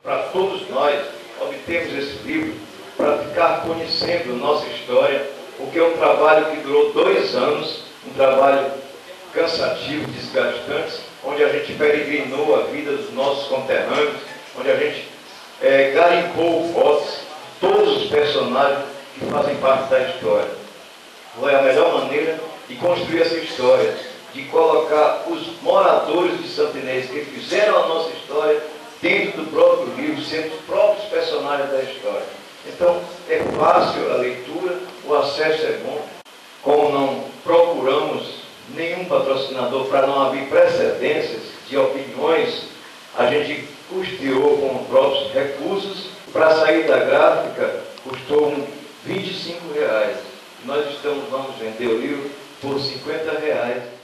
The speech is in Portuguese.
Para todos nós, obtemos esse livro para ficar conhecendo nossa história, porque é um trabalho que durou 2 anos, um trabalho cansativo, desgastante, onde a gente peregrinou a vida dos nossos conterrâneos, onde a gente garimpou fotos de todos os personagens que fazem parte da história. Foi a melhor maneira de construir essa história, de colocar os moradores de Santa Inês que fizeram a nossa história dentro do próprio livro, sendo os próprios personagens da história. Então, é fácil a leitura, o acesso é bom. Como não procuramos nenhum patrocinador para não haver precedências de opiniões, a gente custeou com os próprios recursos. Para sair da gráfica, custou R$25. Nós vamos vender o livro por R$50.